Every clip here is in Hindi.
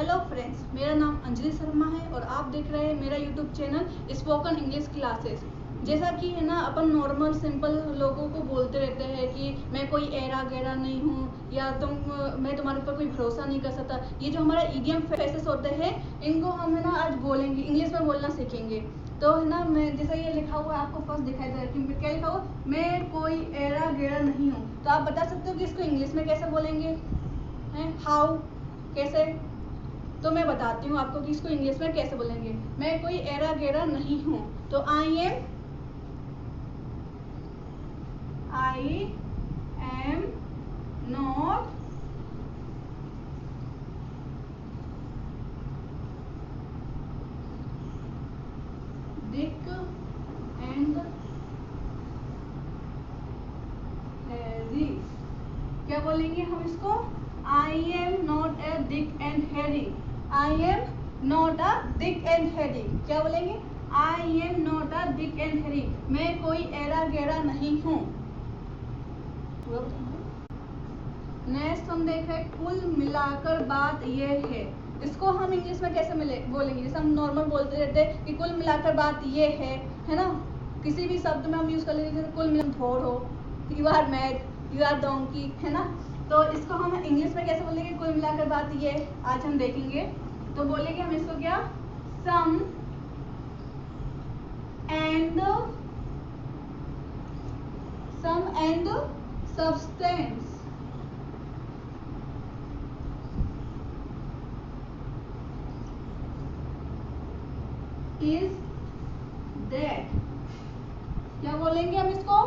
हेलो फ्रेंड्स, मेरा नाम अंजलि शर्मा है और आप देख रहे हैं मेरा YouTube channel spoken English classes. जैसा कि है ना, अपन नॉर्मल सिंपल लोगों को बोलते रहते हैं कि मैं कोई एरा गैरा नहीं हूँ या मैं तुम्हारे ऊपर कोई भरोसा नहीं कर सकता। ये जो हमारा इडियम फ्रेजेस होते हैं, इनको हम है ना आज बोलेंगे, इंग्लिश में बोलना सीखेंगे। तो है ना, मैं जैसा ये लिखा हुआ है आपको फर्स्ट दिखाई दे रहा है कि क्या लिखा हुआ, मैं कोई एरा गैरा नहीं हूँ। तो आप बता सकते हो कि इसको इंग्लिश में कैसे बोलेंगे, हैं हाउ, कैसे? तो मैं बताती हूँ आपको कि इसको इंग्लिश में कैसे बोलेंगे। मैं कोई एरा गैरा नहीं हूँ, तो I am not Dick and Harry. क्या बोलेंगे हम इसको? I am not a Dick and Harry. I am not a Dick and Harry. क्या बोलेंगे? I am not a Dick and Harry. मैं कोई एरा गैरा नहीं हूँ। नेक्स्ट हम देख रहे, कुल मिलाकर बात ये है। इसको हम इंग्लिश में कैसे बोलेंगे? जैसे हम नॉर्मल बोलते रहते हैं कि कुल मिलाकर बात ये है ना। किसी भी शब्द में हम यूज कर लेते हैं, कुल मिलाकर थोड़ हो, you are mad, you are donkey, है ना। तो इसको हम इंग्लिश में कैसे बोलेंगे? कुल मिलाकर बात ये आज हम देखेंगे। तो बोलेंगे हम इसको क्या? सम एंड सब्सटेंस इज डेड। क्या बोलेंगे हम इसको?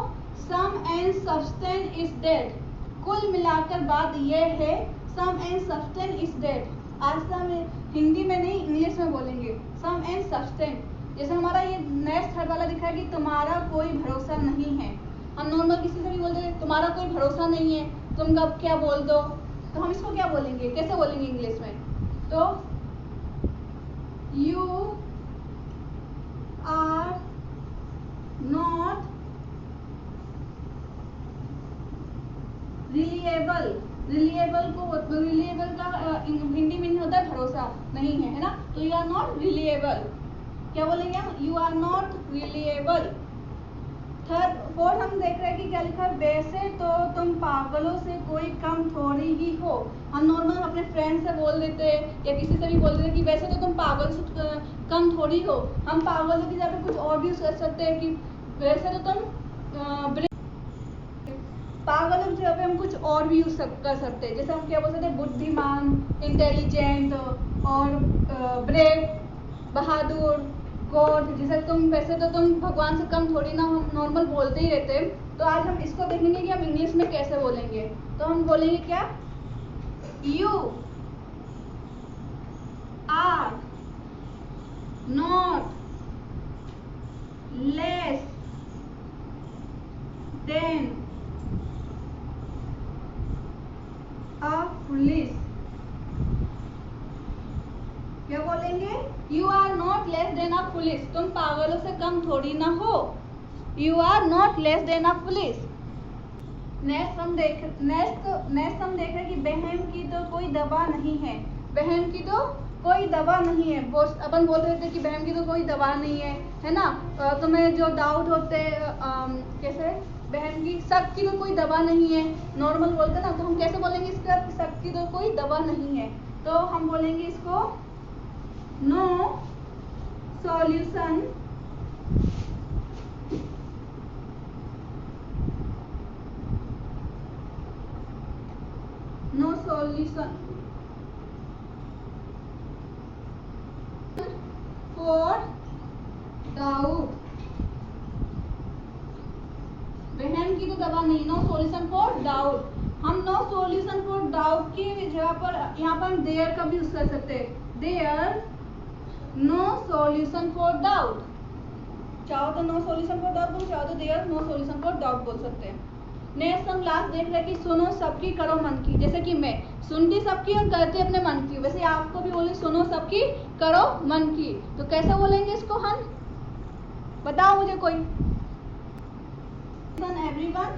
सम एंड सब्सटेंस इज डेड। कुल मिलाकर बात ये है, सम एंड सब्सटेंस इज डेड। आज से हम हिंदी में नहीं, इंग्लिश में बोलेंगे सम एंड सब्सटेंस। जैसे हमारा ये नेक्स्ट थर्ड वाला दिखा है कि तुम्हारा कोई भरोसा नहीं है। हम नॉर्मल किसी से भी बोलते हैं तुम्हारा कोई भरोसा नहीं है, तुम कब क्या बोल दो। तो हम इसको क्या बोलेंगे, कैसे बोलेंगे इंग्लिश में? तो यू आर नॉट रिलिएबल। रिलिएबल का हिंदी में होता है भरोसा नहीं है ना। तो यू आर नॉट रिलिएबल। क्या बोलेंगे हम? You are not reliable. Fourth हम देख रहे हैं कि क्या लिखा है, वैसे तो तुम पागलों से कोई कम थोड़ी ही हो। हम नॉर्मल अपने फ्रेंड से बोल देते हैं या किसी से भी बोल देते हैं कि वैसे तो तुम पागल से कम थोड़ी हो। हम पागलों की जगह पे कुछ और भी कर सकते हैं कि वैसे तो तुम पागल की जगह पे हम कुछ और भी यूज कर सकते हैं। जैसे हम क्या बोल सकते हैं? बुद्धिमान, इंटेलिजेंट और ब्रेव, बहादुर, गॉड। जैसे तुम वैसे तो तुम भगवान से कम थोड़ी ना, हम नॉर्मल बोलते ही रहते हैं। तो आज हम इसको देखेंगे कि हम इंग्लिश में कैसे बोलेंगे। तो हम बोलेंगे क्या? You are not less than a police. क्या बोलेंगे? You are not less than a police. तुम पागलों से कम थोड़ी ना हो। You are not less than a police. Next हम देख रहे हैं कि बहम की तो कोई दवा नहीं है। बहम की तो कोई दवा नहीं है। अपन बोलते रहते हैं कि बहम की तो कोई दवा नहीं है ना। तुम्हें जो डाउट होते हैं कैसे, बहम की, शक की तो कोई दवा नहीं है, नॉर्मल बोलते ना। तो हम कैसे बोलेंगे इसका? शक की तो कोई दवा नहीं है। तो हम बोलेंगे इसको नो सॉल्यूशन फॉर डाउट। बहम की तो दवा नहीं, नो सॉल्यूशन फॉर डाउट। हम नो सॉल्यूशन फॉर डाउट की जगह पर यहाँ पर हम देयर का भी यूज कर सकते हैं। There no solution for doubt. चाहो तो नो सॉल्यूशन फॉर डाउट बोल, चाहो तो there no solution for doubt बोल सकते हैं। नेक्स्ट हम लास्ट देख रहे हैं कि सुनो सबकी करो मन की। जैसे कि मैं सुनती सबकी और करती अपने मन की, वैसे आपको भी बोले सुनो सबकी करो मन की। तो कैसे बोलेंगे इसको हम? बताओ मुझे कोई। एवरीवन।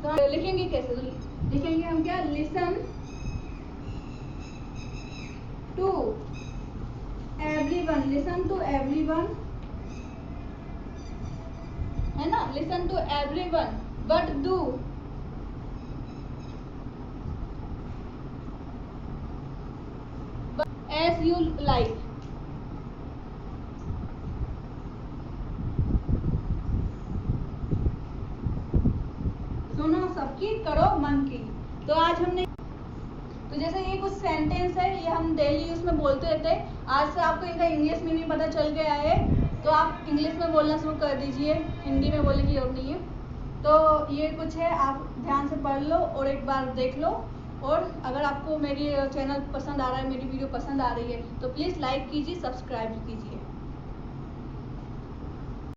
तो लिखेंगे कैसे? लिखेंगे हम क्या? Listen to everyone, listen to everyone, है ना, listen to everyone but do as you like. सुनो सबकी, करो मन की। तो आज हमने, तो जैसे ये कुछ सेंटेंस है, ये हम डेली यूज में बोलते रहते हैं। आज से आपको इनका इंग्लिश मीनिंग पता चल गया है, तो आप इंग्लिश में बोलना शुरू कर दीजिए, हिंदी में बोलने की जरूरत नहीं है। तो ये कुछ है, आप ध्यान से पढ़ लो और एक बार देख लो। और अगर आपको मेरी चैनल पसंद आ रहा है, मेरी वीडियो पसंद आ रही है, तो प्लीज़ लाइक कीजिए, सब्सक्राइब कीजिए।